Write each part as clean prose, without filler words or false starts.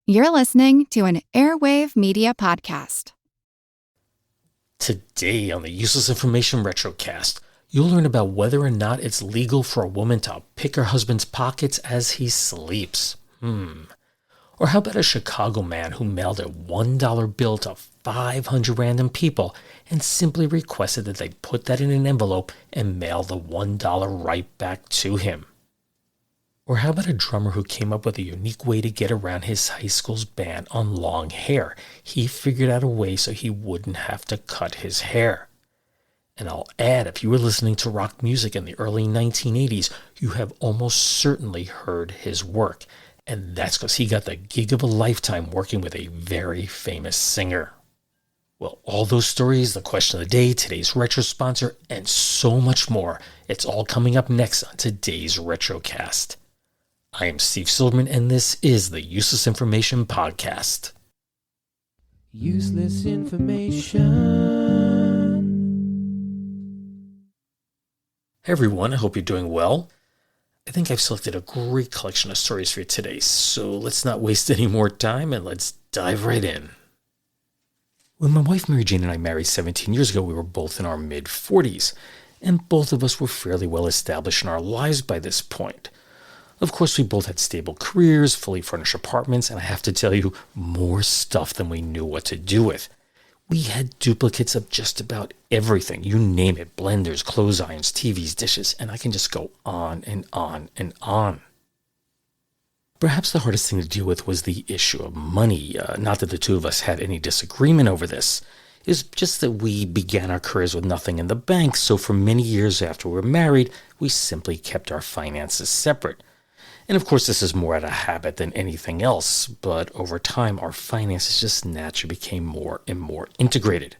You're listening to an Airwave Media Podcast. Today on the Useless Information Retrocast, you'll learn about whether or not it's legal for a woman to pick her husband's pockets as he sleeps. Or how about a Chicago man who mailed a $1 bill to 500 random people and simply requested that they put that in an envelope and mail the $1 right back to him? Or how about a drummer who came up with a unique way to get around his high school's ban on long hair? He figured out a way so he wouldn't have to cut his hair. And I'll add, if you were listening to rock music in the early 1980s, you have almost certainly heard his work. And that's because he got the gig of a lifetime working with a very famous singer. Well, all those stories, the question of the day, today's retro sponsor, and so much more. It's all coming up next on today's Retrocast. I am Steve Silverman, and this is the Useless Information Podcast. Useless information. Hey everyone, I hope you're doing well. I think I've selected a great collection of stories for you today, so let's not waste any more time and let's dive right in. When my wife Mary Jane and I married 17 years ago, we were both in our mid-40s, and both of us were fairly well established in our lives by this point. Of course, we both had stable careers, fully furnished apartments, and I have to tell you, more stuff than we knew what to do with. We had duplicates of just about everything, you name it, blenders, clothes irons, TVs, dishes, and I can just go on and on and on. Perhaps the hardest thing to deal with was the issue of money. Not that the two of us had any disagreement over this. It's just that we began our careers with nothing in the bank, so for many years after we were married, we simply kept our finances separate. And of course, this is more out of habit than anything else, but over time, our finances just naturally became more and more integrated.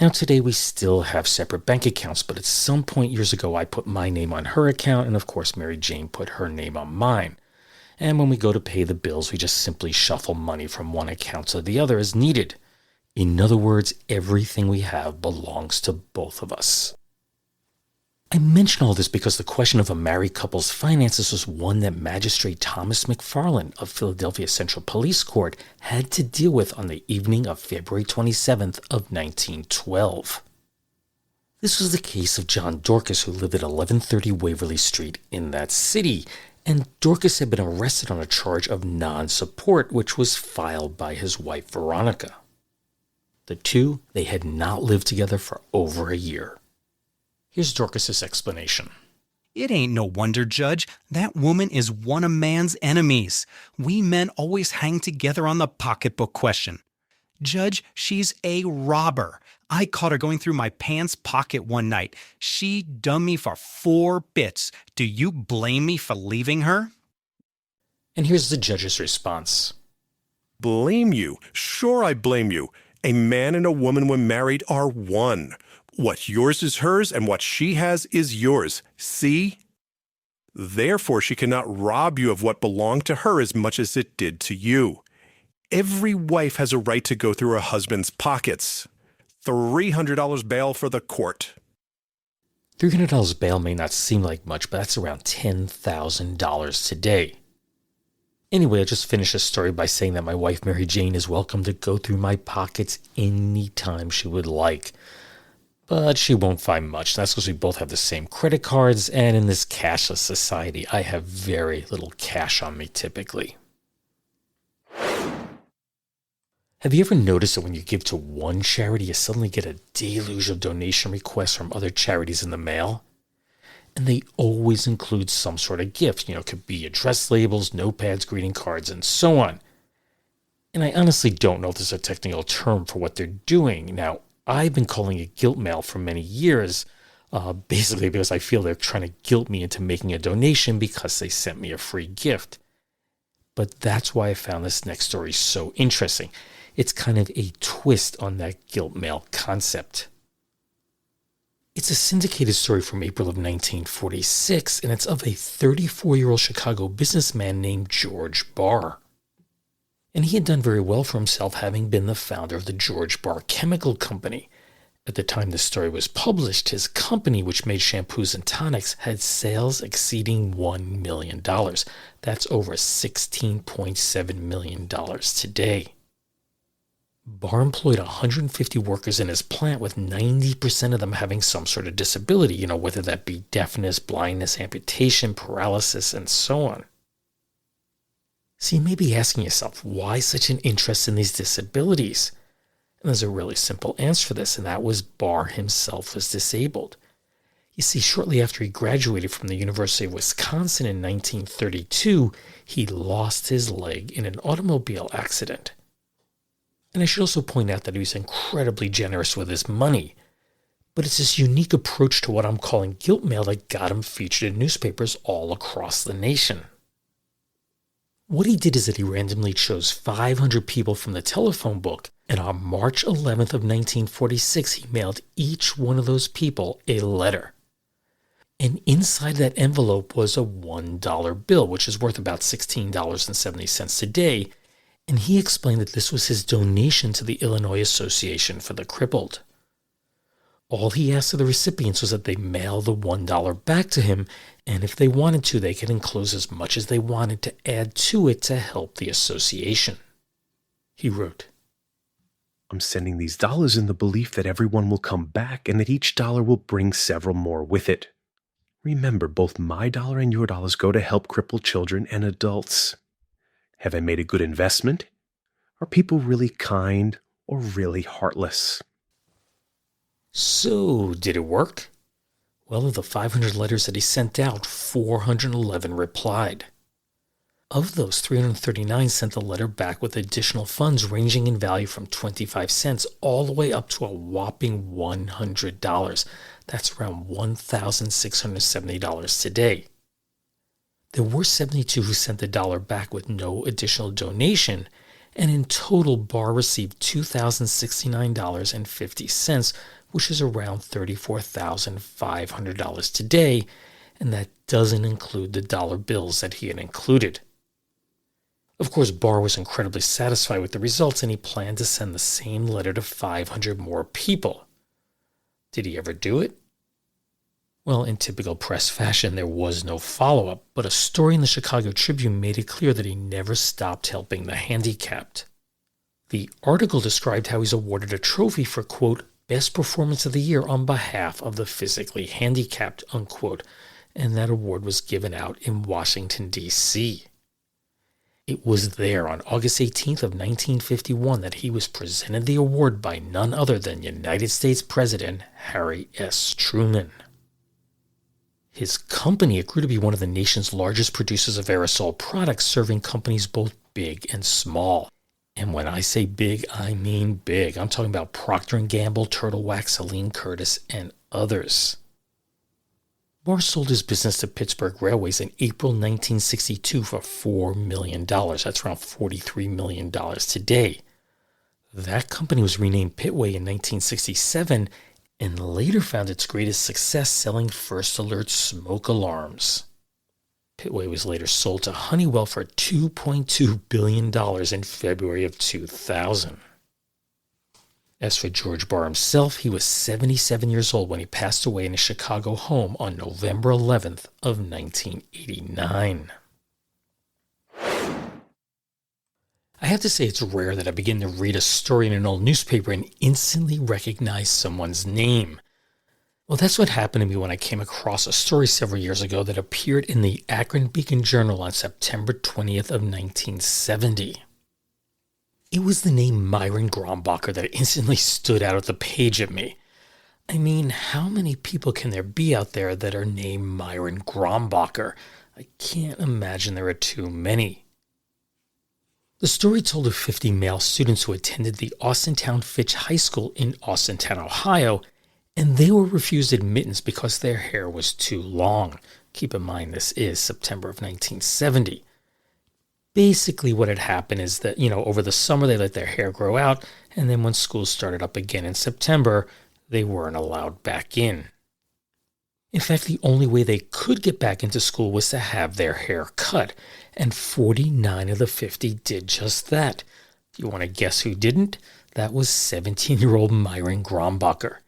Now today, we still have separate bank accounts, but at some point years ago, I put my name on her account, and of course, Mary Jane put her name on mine. And when we go to pay the bills, we just simply shuffle money from one account to the other as needed. In other words, everything we have belongs to both of us. I mention all this because the question of a married couple's finances was one that Magistrate Thomas McFarland of Philadelphia Central Police Court had to deal with on the evening of February 27th of 1912. This was the case of John Dorcas, who lived at 1130 Waverly Street in that city, and Dorcas had been arrested on a charge of non-support, which was filed by his wife Veronica. The two, they had not lived together for over a year. Here's Dorcas's explanation. It ain't no wonder, Judge. That woman is one of man's enemies. We men always hang together on the pocketbook question. Judge, she's a robber. I caught her going through my pants pocket one night. She done me for 4 bits. Do you blame me for leaving her? And here's the judge's response. Blame you? Sure I blame you. A man and a woman when married are one. What yours is hers, and what she has is yours. See? Therefore, she cannot rob you of what belonged to her as much as it did to you. Every wife has a right to go through her husband's pockets. $300 bail for the court. $300 bail may not seem like much, but that's around $10,000 today. Anyway, I just finished this story by saying that my wife Mary Jane is welcome to go through my pockets anytime she would like. But she won't find much. That's because we both have the same credit cards, and in this cashless society, I have very little cash on me typically. Have you ever noticed that when you give to one charity, you suddenly get a deluge of donation requests from other charities in the mail? And they always include some sort of gift. It could be address labels, notepads, greeting cards, and so on. And I honestly don't know if there's a technical term for what they're doing. Now, I've been calling it guilt mail for many years, basically because I feel they're trying to guilt me into making a donation because they sent me a free gift. But that's why I found this next story so interesting. It's kind of a twist on that guilt mail concept. It's a syndicated story from April of 1946, and it's of a 34-year-old Chicago businessman named George Barr. And he had done very well for himself, having been the founder of the George Barr Chemical Company. At the time the story was published, his company, which made shampoos and tonics, had sales exceeding $1 million. That's over $16.7 million today. Barr employed 150 workers in his plant, with 90% of them having some sort of disability, whether that be deafness, blindness, amputation, paralysis, and so on. So you may be asking yourself, why such an interest in these disabilities? And there's a really simple answer for this, and that was Barr himself was disabled. You see, shortly after he graduated from the University of Wisconsin in 1932, he lost his leg in an automobile accident. And I should also point out that he was incredibly generous with his money. But it's this unique approach to what I'm calling guilt mail that got him featured in newspapers all across the nation. What he did is that he randomly chose 500 people from the telephone book, and on March 11th of 1946, he mailed each one of those people a letter. And inside that envelope was a $1 bill, which is worth about $16.70 today, and he explained that this was his donation to the Illinois Association for the Crippled. All he asked of the recipients was that they mail the $1 back to him, and if they wanted to, they could enclose as much as they wanted to add to it to help the association. He wrote, I'm sending these dollars in the belief that everyone will come back and that each dollar will bring several more with it. Remember, both my dollar and your dollars go to help crippled children and adults. Have I made a good investment? Are people really kind or really heartless? So, did it work? Well, of the 500 letters that he sent out, 411 replied. Of those, 339 sent a letter back with additional funds ranging in value from 25 cents all the way up to a whopping $100. That's around $1,670 today. There were 72 who sent the dollar back with no additional donation, and in total, Barr received $2,069.50, which is around $34,500 today, and that doesn't include the dollar bills that he had included. Of course, Barr was incredibly satisfied with the results, and he planned to send the same letter to 500 more people. Did he ever do it? Well, in typical press fashion, there was no follow-up, but a story in the Chicago Tribune made it clear that he never stopped helping the handicapped. The article described how he's awarded a trophy for, quote, Best Performance of the Year on behalf of the physically handicapped, unquote, and that award was given out in Washington, D.C. It was there on August 18th of 1951 that he was presented the award by none other than United States President Harry S. Truman. His company grew to be one of the nation's largest producers of aerosol products, serving companies both big and small. And when I say big, I mean big. I'm talking about Procter & Gamble, Turtle Wax, Celine Curtis, and others. Barr sold his business to Pittsburgh Railways in April 1962 for $4 million. That's around $43 million today. That company was renamed Pitway in 1967 and later found its greatest success selling First Alert smoke alarms. Pitway was later sold to Honeywell for $2.2 billion in February of 2000. As for George Barr himself, he was 77 years old when he passed away in his Chicago home on November 11th of 1989. I have to say it's rare that I begin to read a story in an old newspaper and instantly recognize someone's name. Well, that's what happened to me when I came across a story several years ago that appeared in the Akron Beacon Journal on September 20th of 1970. It was the name Myron Grombacher that instantly stood out at the page at me. I mean, how many people can there be out there that are named Myron Grombacher? I can't imagine there are too many. The story told of 50 male students who attended the Austintown Fitch High School in Austintown, Ohio, and they were refused admittance because their hair was too long. Keep in mind, this is September of 1970. Basically, what had happened is that, over the summer they let their hair grow out, and then when school started up again in September, they weren't allowed back in. In fact, the only way they could get back into school was to have their hair cut, and 49 of the 50 did just that. Do you want to guess who didn't? That was 17-year-old Myron Grombacher.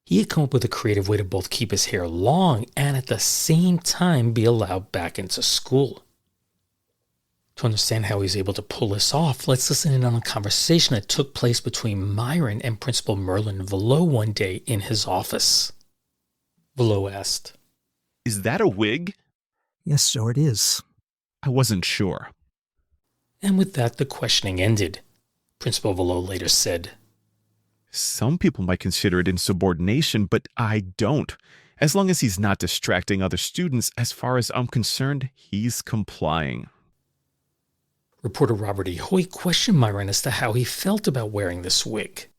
He had come up with a creative way to both keep his hair long and at the same time be allowed back into school. To understand how he was able to pull this off, let's listen in on a conversation that took place between Myron and Principal Merlin Velo one day in his office. Velo asked, "Is that a wig?" "Yes, sir, it is." "I wasn't sure." And with that, the questioning ended. Principal Velo later said, "Some people might consider it insubordination, but I don't. As long as he's not distracting other students, as far as I'm concerned, he's complying." Reporter Robert E. Hoyt questioned Myron as to how he felt about wearing this wig.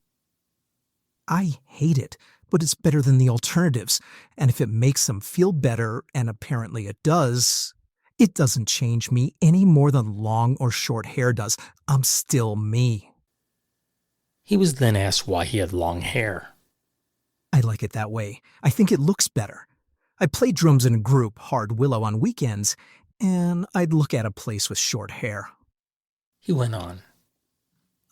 "I hate it, but it's better than the alternatives, and if it makes them feel better, and apparently it does, it doesn't change me any more than long or short hair does. I'm still me." He was then asked why he had long hair. "I like it that way. I think it looks better. I play drums in a group, Hard Willow, on weekends, and I'd look at a place with short hair." He went on,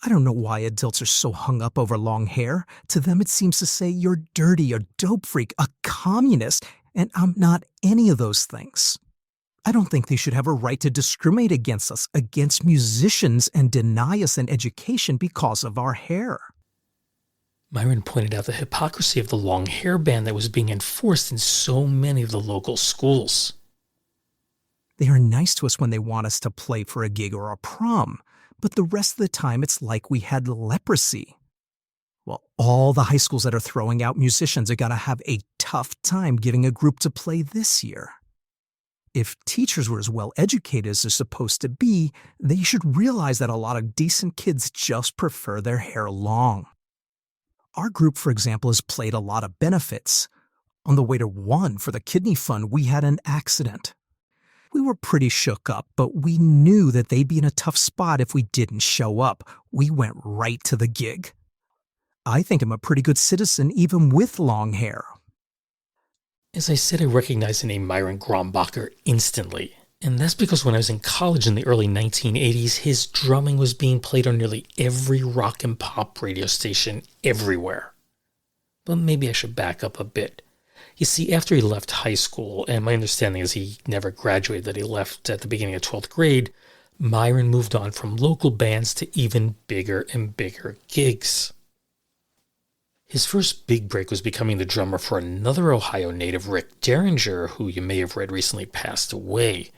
"I don't know why adults are so hung up over long hair. To them it seems to say you're dirty, a dope freak, a communist, and I'm not any of those things. I don't think they should have a right to discriminate against us, against musicians, and deny us an education because of our hair." Myron pointed out the hypocrisy of the long hair ban that was being enforced in so many of the local schools. "They are nice to us when they want us to play for a gig or a prom, but the rest of the time it's like we had leprosy. Well, all the high schools that are throwing out musicians are going to have a tough time getting a group to play this year. If teachers were as well educated as they're supposed to be, they should realize that a lot of decent kids just prefer their hair long. Our group, for example, has played a lot of benefits. On the way to one for the kidney fund, we had an accident. We were pretty shook up, but we knew that they'd be in a tough spot if we didn't show up. We went right to the gig. I think I'm a pretty good citizen even with long hair." As I said, I recognized the name Myron Grombacher instantly. And that's because when I was in college in the early 1980s, his drumming was being played on nearly every rock and pop radio station everywhere. But maybe I should back up a bit. You see, after he left high school, and my understanding is he never graduated, that he left at the beginning of 12th grade, Myron moved on from local bands to even bigger and bigger gigs. His first big break was becoming the drummer for another Ohio native, Rick Derringer, who you may have read recently passed away.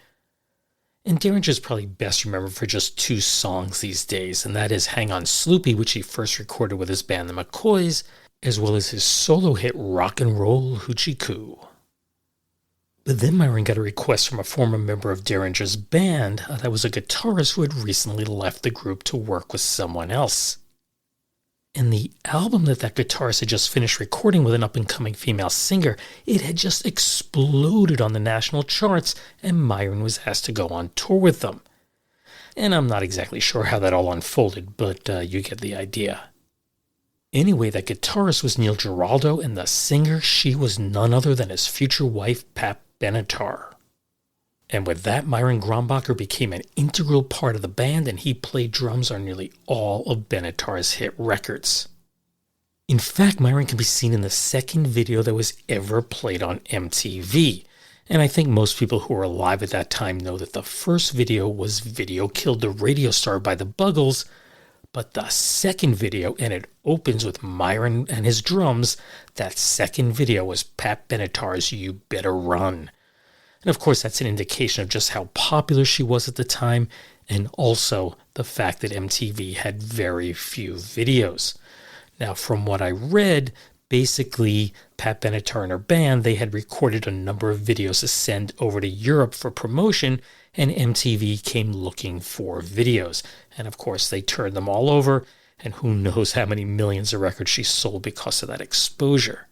And Derringer is probably best remembered for just two songs these days, and that is Hang On Sloopy, which he first recorded with his band The McCoys, as well as his solo hit Rock and Roll Hoochie Coo. But then Myron got a request from a former member of Derringer's band that was a guitarist who had recently left the group to work with someone else. And the album that guitarist had just finished recording with an up-and-coming female singer, it had just exploded on the national charts, and Myron was asked to go on tour with them. And I'm not exactly sure how that all unfolded, but you get the idea. Anyway, that guitarist was Neil Giraldo, and the singer, she was none other than his future wife, Pat Benatar. And with that, Myron Grombacher became an integral part of the band, and he played drums on nearly all of Benatar's hit records. In fact, Myron can be seen in the second video that was ever played on MTV. And I think most people who were alive at that time know that the first video was Video Killed the Radio Star by the Buggles, but the second video, and it opens with Myron and his drums, that second video was Pat Benatar's You Better Run. And of course, that's an indication of just how popular she was at the time, and also the fact that MTV had very few videos. Now, from what I read, basically, Pat Benatar and her band, they had recorded a number of videos to send over to Europe for promotion, and MTV came looking for videos. And of course, they turned them all over, and who knows how many millions of records she sold because of that exposure.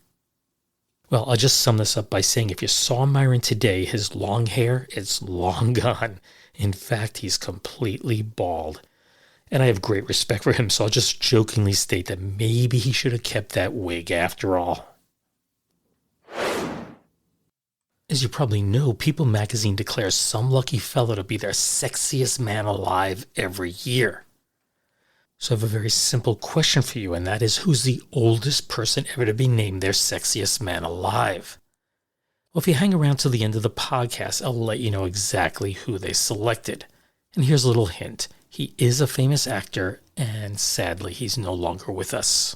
Well, I'll just sum this up by saying if you saw Myron today, his long hair is long gone. In fact, he's completely bald. And I have great respect for him, so I'll just jokingly state that maybe he should have kept that wig after all. As you probably know, People magazine declares some lucky fellow to be their sexiest man alive every year. So I have a very simple question for you, and that is, who's the oldest person ever to be named their sexiest man alive? Well, if you hang around till the end of the podcast, I'll let you know exactly who they selected. And here's a little hint. He is a famous actor, and sadly, he's no longer with us.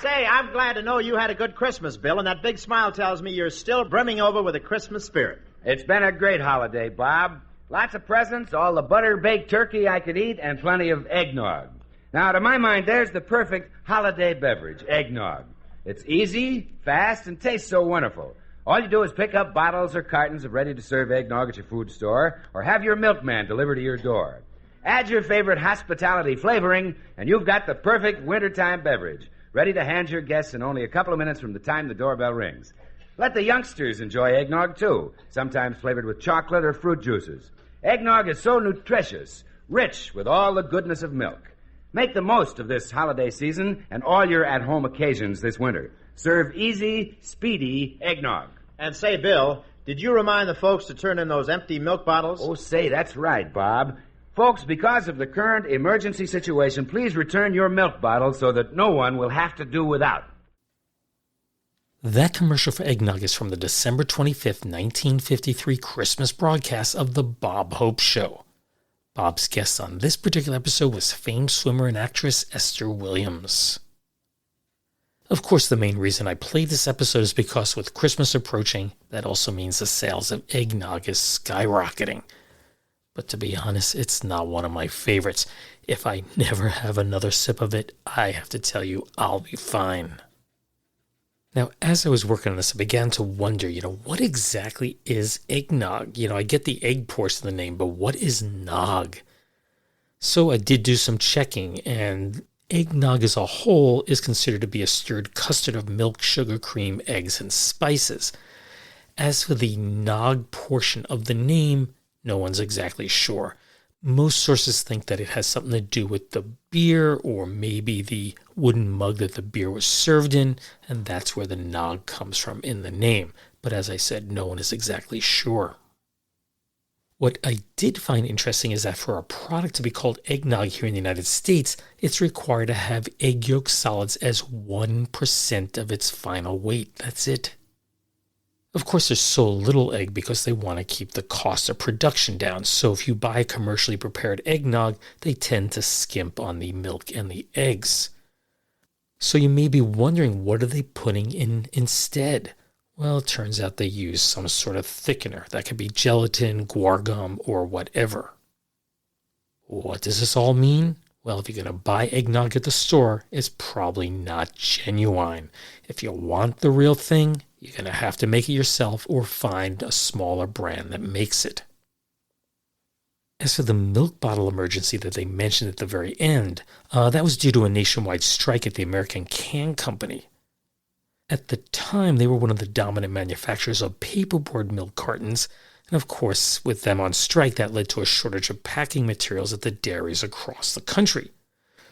Say, I'm glad to know you had a good Christmas, Bill, and that big smile tells me you're still brimming over with a Christmas spirit. It's been a great holiday, Bob. Lots of presents, all the butter-baked turkey I could eat, and plenty of eggnog. Now, to my mind, there's the perfect holiday beverage, eggnog. It's easy, fast, and tastes so wonderful. All you do is pick up bottles or cartons of ready-to-serve eggnog at your food store, or have your milkman deliver to your door. Add your favorite hospitality flavoring, and you've got the perfect wintertime beverage, ready to hand your guests in only a couple of minutes from the time the doorbell rings. Let the youngsters enjoy eggnog, too, sometimes flavored with chocolate or fruit juices. Eggnog is so nutritious, rich with all the goodness of milk. Make the most of this holiday season and all your at-home occasions this winter. Serve easy, speedy eggnog. And say, Bill, did you remind the folks to turn in those empty milk bottles? Oh, say, that's right, Bob. Folks, because of the current emergency situation, please return your milk bottles so that no one will have to do without. That commercial for eggnog is from the December 25th, 1953 Christmas broadcast of The Bob Hope Show. Bob's guest on this particular episode was famed swimmer and actress Esther Williams. Of course, the main reason I played this episode is because with Christmas approaching, that also means the sales of eggnog is skyrocketing. But to be honest, it's not one of my favorites. If I never have another sip of it, I have to tell you, I'll be fine. Now, as I was working on this, I began to wonder, what exactly is eggnog? I get the egg portion of the name, but what is nog? So I did do some checking, and eggnog as a whole is considered to be a stirred custard of milk, sugar, cream, eggs, and spices. As for the nog portion of the name, no one's exactly sure. Most sources think that it has something to do with the beer or maybe the wooden mug that the beer was served in, and that's where the nog comes from in the name. But as I said, no one is exactly sure. What I did find interesting is that for a product to be called eggnog here in the United States, it's required to have egg yolk solids as 1% of its final weight. That's it. Of course, there's so little egg because they want to keep the cost of production down. So if you buy commercially prepared eggnog, they tend to skimp on the milk and the eggs. So you may be wondering, what are they putting in instead? Well, it turns out they use some sort of thickener. That could be gelatin, guar gum, or whatever. What does this all mean? Well, if you're going to buy eggnog at the store, it's probably not genuine. If you want the real thing, you're going to have to make it yourself or find a smaller brand that makes it. As for the milk bottle emergency that they mentioned at the very end, that was due to a nationwide strike at the American Can Company. At the time, they were one of the dominant manufacturers of paperboard milk cartons, and of course, with them on strike, that led to a shortage of packing materials at the dairies across the country.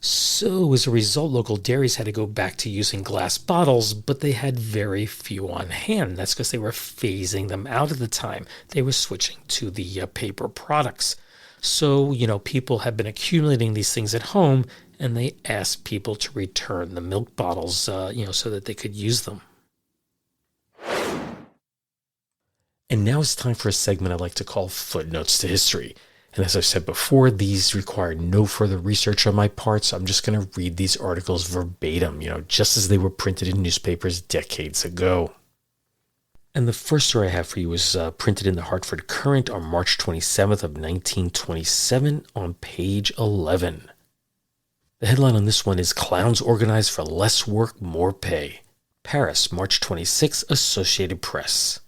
So, as a result, local dairies had to go back to using glass bottles, but they had very few on hand. That's because they were phasing them out at the time. They were switching to the paper products. So, people had been accumulating these things at home, and they asked people to return the milk bottles, so that they could use them. And now it's time for a segment I like to call Footnotes to History. And as I've said before, these require no further research on my part, so I'm just going to read these articles verbatim, just as they were printed in newspapers decades ago. And the first story I have for you was printed in the Hartford Courant on March 27th of 1927 on page 11. The headline on this one is Clowns Organized for Less Work, More Pay. Paris, March 26, Associated Press.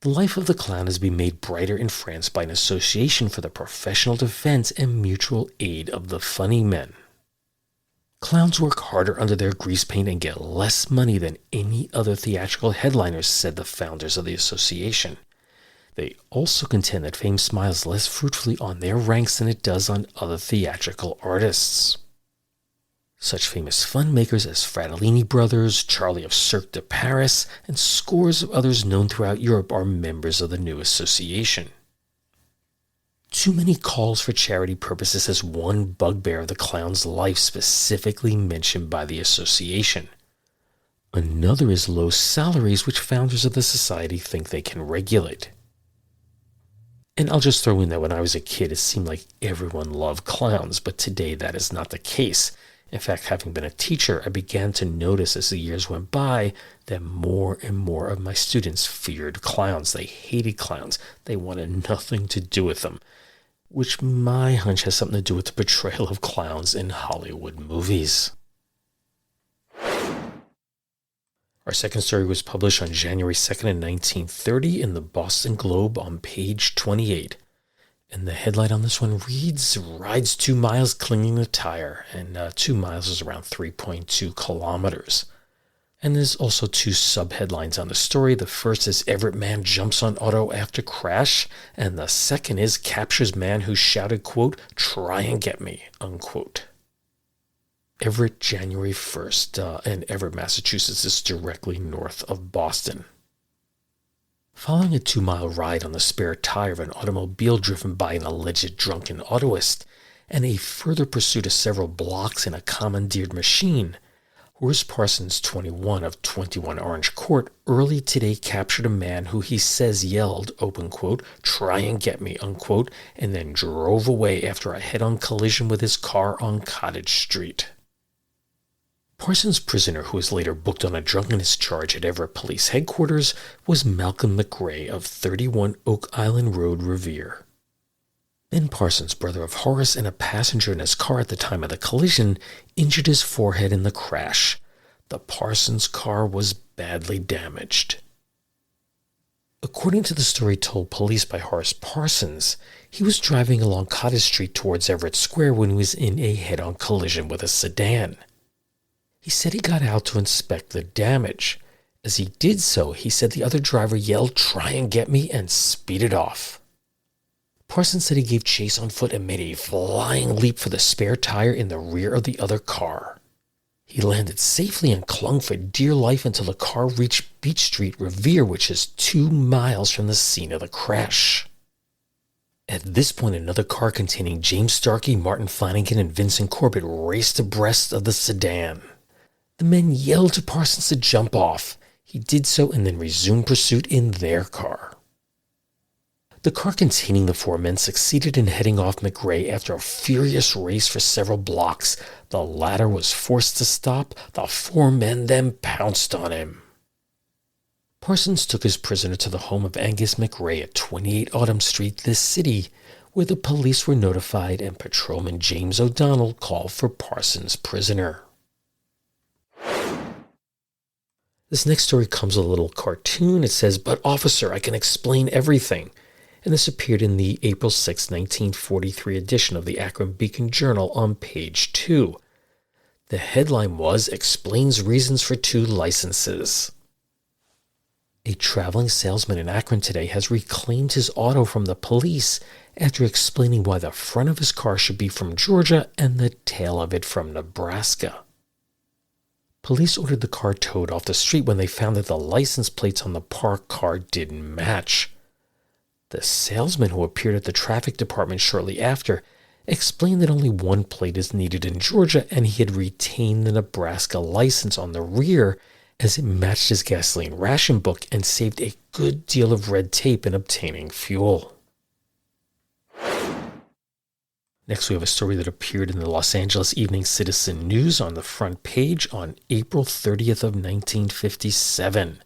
The life of the clown has been made brighter in France by an association for the professional defense and mutual aid of the funny men. Clowns work harder under their grease paint and get less money than any other theatrical headliners, said the founders of the association. They also contend that fame smiles less fruitfully on their ranks than it does on other theatrical artists. Such famous fun makers as Fratellini Brothers, Charlie of Cirque de Paris, and scores of others known throughout Europe are members of the new association. Too many calls for charity purposes as one bugbear of the clown's life specifically mentioned by the association. Another is low salaries, which founders of the society think they can regulate. And I'll just throw in that when I was a kid, it seemed like everyone loved clowns, but today that is not the case. In fact, having been a teacher, I began to notice as the years went by that more and more of my students feared clowns. They hated clowns. They wanted nothing to do with them, which my hunch has something to do with the portrayal of clowns in Hollywood movies. Our second story was published on January 2nd in 1930 in the Boston Globe on page 28. And the headline on this one reads, "Rides 2 miles clinging to tire." And 2 miles is around 3.2 kilometers. And there's also 2 subheadlines on the story. The first is "Everett man jumps on auto after crash." And the second is "Captures man who shouted, quote, 'Try and get me,' unquote." Everett, January 1st, and Everett, Massachusetts is directly north of Boston. Following a 2-mile ride on the spare tire of an automobile driven by an alleged drunken autoist, and a further pursuit of several blocks in a commandeered machine, Horace Parsons, 21 of 21 Orange Court, early today captured a man who he says yelled, open quote, "Try and get me," unquote, and then drove away after a head-on collision with his car on Cottage Street. Parsons' prisoner, who was later booked on a drunkenness charge at Everett Police Headquarters, was Malcolm McRae of 31 Oak Island Road, Revere. Ben Parsons, brother of Horace and a passenger in his car at the time of the collision, injured his forehead in the crash. The Parsons car was badly damaged. According to the story told police by Horace Parsons, he was driving along Cottage Street towards Everett Square when he was in a head-on collision with a sedan. He said he got out to inspect the damage. As he did so, he said the other driver yelled, "Try and get me," and speeded off. Parsons said he gave chase on foot and made a flying leap for the spare tire in the rear of the other car. He landed safely and clung for dear life until the car reached Beach Street, Revere, which is 2 miles from the scene of the crash. At this point, another car containing James Starkey, Martin Flanagan, and Vincent Corbett raced abreast of the sedan. The men yelled to Parsons to jump off. He did so and then resumed pursuit in their car. The car containing the 4 men succeeded in heading off McRae after a furious race for several blocks. The latter was forced to stop. The 4 men then pounced on him. Parsons took his prisoner to the home of Angus McRae at 28 Autumn Street, this city, where the police were notified and Patrolman James O'Donnell called for Parsons' prisoner. This next story comes with a little cartoon. It says, "But officer, I can explain everything." And this appeared in the April 6, 1943 edition of the Akron Beacon Journal on page 2. The headline was, "Explains Reasons for 2 Licenses." A traveling salesman in Akron today has reclaimed his auto from the police after explaining why the front of his car should be from Georgia and the tail of it from Nebraska. Police ordered the car towed off the street when they found that the license plates on the parked car didn't match. The salesman, who appeared at the traffic department shortly after, explained that only 1 plate is needed in Georgia and he had retained the Nebraska license on the rear as it matched his gasoline ration book and saved a good deal of red tape in obtaining fuel. Next, we have a story that appeared in the Los Angeles Evening Citizen News on the front page on April 30th of 1957.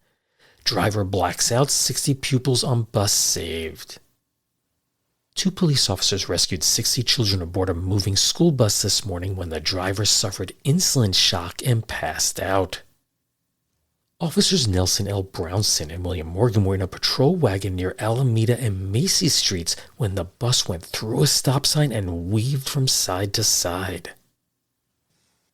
Driver blacks out, 60 pupils on bus saved. 2 police officers rescued 60 children aboard a moving school bus this morning when the driver suffered insulin shock and passed out. Officers Nelson L. Brownson and William Morgan were in a patrol wagon near Alameda and Macy Streets when the bus went through a stop sign and weaved from side to side.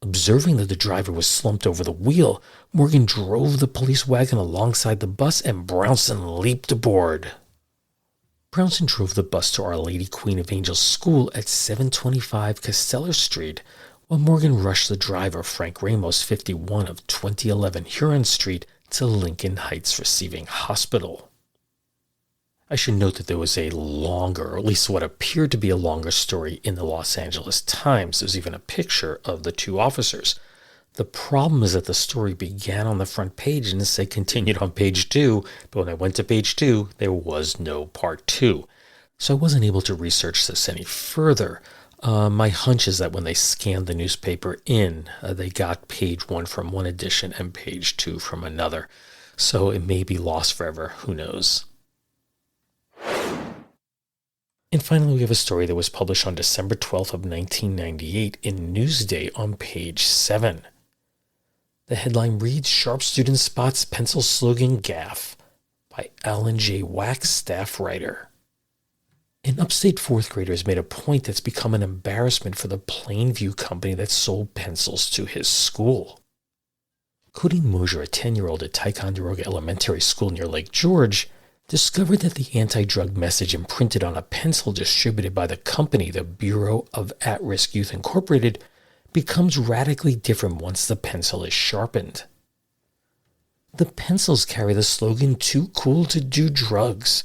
Observing that the driver was slumped over the wheel, Morgan drove the police wagon alongside the bus and Brownson leaped aboard. Brownson drove the bus to Our Lady Queen of Angels School at 725 Casteller Street, while Morgan rushed the driver, Frank Ramos, 51 of 2011 Huron Street, to Lincoln Heights Receiving Hospital. I should note that there was a longer, or at least what appeared to be a longer story in the Los Angeles Times. There's even a picture of the two officers. The problem is that the story began on the front page and it continued on page 2, but when I went to page 2, there was no part 2. So I wasn't able to research this any further. My hunch is that when they scanned the newspaper in, they got page 1 from one edition and page 2 from another. So it may be lost forever. Who knows? And finally, we have a story that was published on December 12th of 1998 in Newsday on page 7. The headline reads, Sharp Student Spots Pencil Slogan Gaffe by Alan J. Wax, staff writer. An upstate fourth grader has made a point that's become an embarrassment for the Plainview company that sold pencils to his school. Cody Mosier, a 10-year-old at Ticonderoga Elementary School near Lake George, discovered that the anti-drug message imprinted on a pencil distributed by the company, the Bureau of At-Risk Youth Incorporated, becomes radically different once the pencil is sharpened. The pencils carry the slogan, "Too cool to do drugs."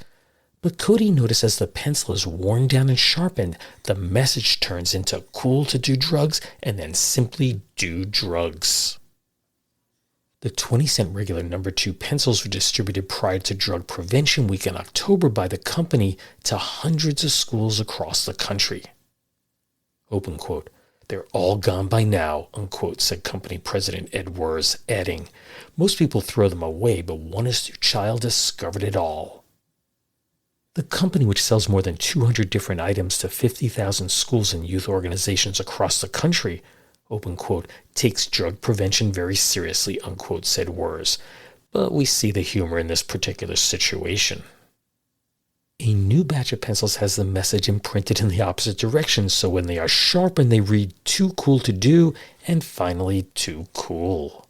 But Cody noticed as the pencil is worn down and sharpened, the message turns into "cool to do drugs" and then simply "do drugs." The 20-cent regular number 2 pencils were distributed prior to Drug Prevention Week in October by the company to hundreds of schools across the country. Open quote, "They're all gone by now," unquote, said company president Ed Wurz, adding, "Most people throw them away, but one astute child discovered it all." The company, which sells more than 200 different items to 50,000 schools and youth organizations across the country, open quote, "takes drug prevention very seriously," unquote, said Wurz. But we see the humor in this particular situation. A new batch of pencils has the message imprinted in the opposite direction, so when they are sharpened, they read "too cool to do" and finally "too cool."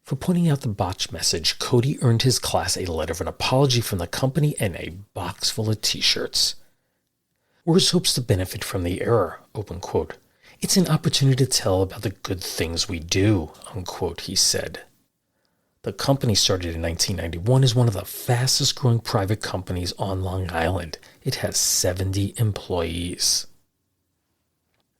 For pointing out the botched message, Cody earned his class a letter of an apology from the company and a box full of t-shirts. Wurz hopes to benefit from the error, open quote. "It's an opportunity to tell about the good things we do," unquote, he said. The company, started in 1991, is one of the fastest growing private companies on Long Island. It has 70 employees.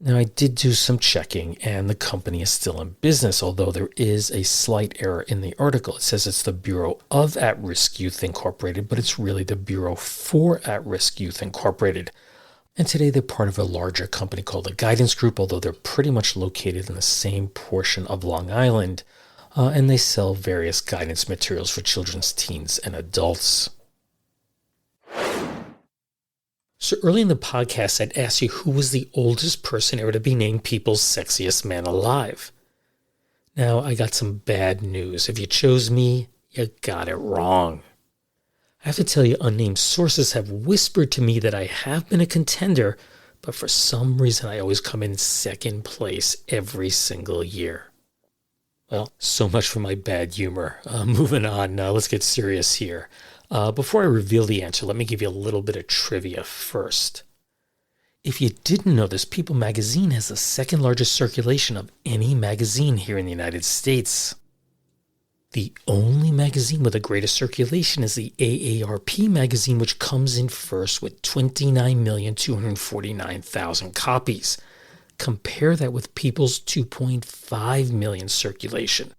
Now, I did do some checking, and the company is still in business, although there is a slight error in the article. It says it's the Bureau of At-Risk Youth Incorporated, but it's really the Bureau for At-Risk Youth Incorporated. And today they're part of a larger company called the Guidance Group, although they're pretty much located in the same portion of Long Island, and they sell various guidance materials for children's, teens, and adults. So early in the podcast, I'd asked you who was the oldest person ever to be named People's Sexiest Man Alive. Now, I got some bad news. If you chose me, you got it wrong. I have to tell you, unnamed sources have whispered to me that I have been a contender, but for some reason I always come in second place every single year. Well, so much for my bad humor. Moving on, let's get serious here. Before I reveal the answer, let me give you a little bit of trivia first. If you didn't know this, People magazine has the second largest circulation of any magazine here in the United States. The only magazine with the greatest circulation is the AARP magazine, which comes in first with 29,249,000 copies. Compare that with People's 2.5 million circulation.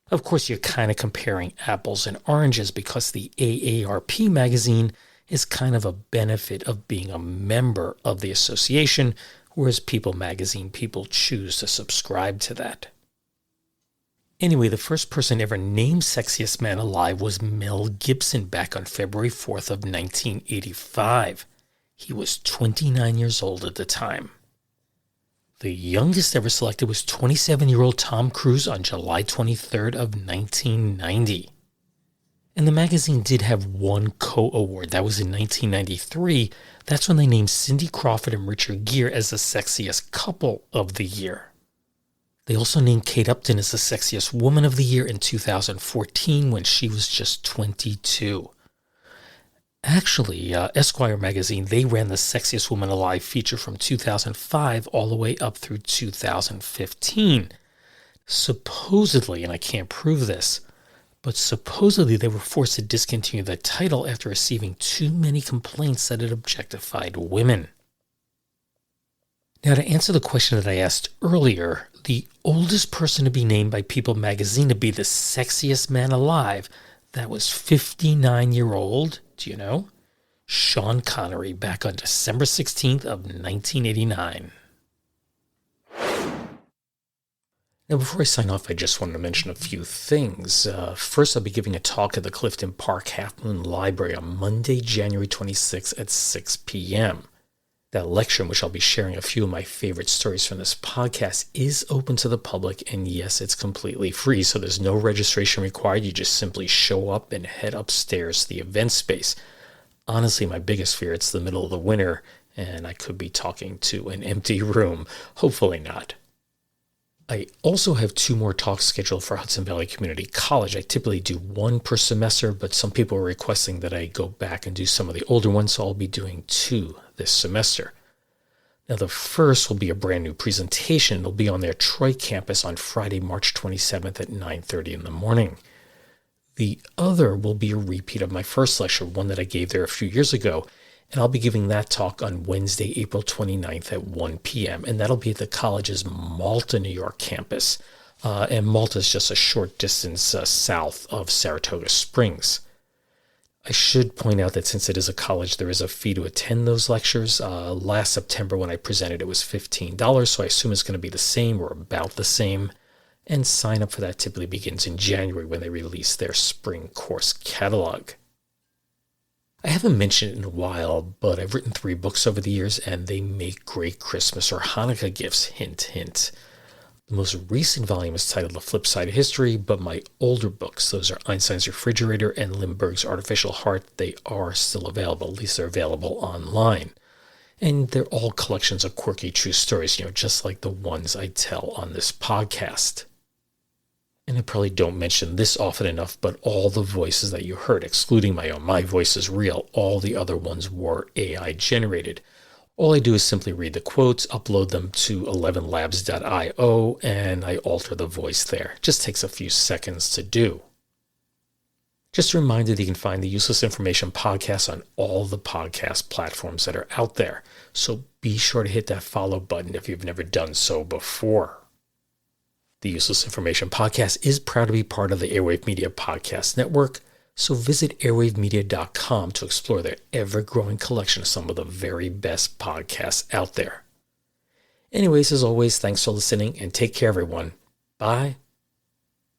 Of course, you're kind of comparing apples and oranges because the AARP magazine is kind of a benefit of being a member of the association, whereas People magazine, people choose to subscribe to that. Anyway, the first person ever named Sexiest Man Alive was Mel Gibson back on February 4th of 1985. He was 29 years old at the time. The youngest ever selected was 27-year-old Tom Cruise on July 23rd of 1990. And the magazine did have one co-award. That was in 1993. That's when they named Cindy Crawford and Richard Gere as the sexiest couple of the year. They also named Kate Upton as the sexiest woman of the year in 2014 when she was just 22. Actually, Esquire magazine, they ran the Sexiest Woman Alive feature from 2005 all the way up through 2015. Supposedly, and I can't prove this, but supposedly they were forced to discontinue the title after receiving too many complaints that it objectified women. Now, to answer the question that I asked earlier, the oldest person to be named by People magazine to be the sexiest man alive, that was 59-year-old, do you know? Sean Connery, back on December 16th of 1989. Now, before I sign off, I just wanted to mention a few things. First, I'll be giving a talk at the Clifton Park Half Moon Library on Monday, January 26th at 6 p.m. That lecture, in which I'll be sharing a few of my favorite stories from this podcast, is open to the public, and yes, it's completely free, so there's no registration required. You just simply show up and head upstairs to the event space. Honestly, my biggest fear, it's the middle of the winter, and I could be talking to an empty room. Hopefully not. I also have 2 more talks scheduled for Hudson Valley Community College. I typically do 1 per semester, but some people are requesting that I go back and do some of the older ones, so I'll be doing 2 this semester. Now, the first will be a brand new presentation. It'll be on their Troy campus on Friday, March 27th at 9:30 in the morning. The other will be a repeat of my first lecture, one that I gave there a few years ago, and I'll be giving that talk on Wednesday, April 29th at 1 p.m., and that'll be at the college's Malta, New York campus. And Malta is just a short distance south of Saratoga Springs. I should point out that since it is a college, there is a fee to attend those lectures. Last September when I presented, it was $15, so I assume it's going to be the same or about the same. And sign up for that typically begins in January when they release their spring course catalog. I haven't mentioned it in a while, but I've written 3 books over the years, and they make great Christmas or Hanukkah gifts, hint, hint. The most recent volume is titled The Flip Side of History, but my older books, those are Einstein's Refrigerator and Lindbergh's Artificial Heart, they are still available. At least they're available online. And they're all collections of quirky true stories, just like the ones I tell on this podcast. And I probably don't mention this often enough, but all the voices that you heard, excluding my own, my voice is real. All the other ones were AI generated. All I do is simply read the quotes, upload them to 11labs.io, and I alter the voice there. It just takes a few seconds to do. Just a reminder that you can find the Useless Information podcast on all the podcast platforms that are out there. So be sure to hit that follow button if you've never done so before. The Useless Information Podcast is proud to be part of the Airwave Media Podcast Network, so visit airwavemedia.com to explore their ever-growing collection of some of the very best podcasts out there. Anyways, as always, thanks for listening, and take care, everyone. Bye.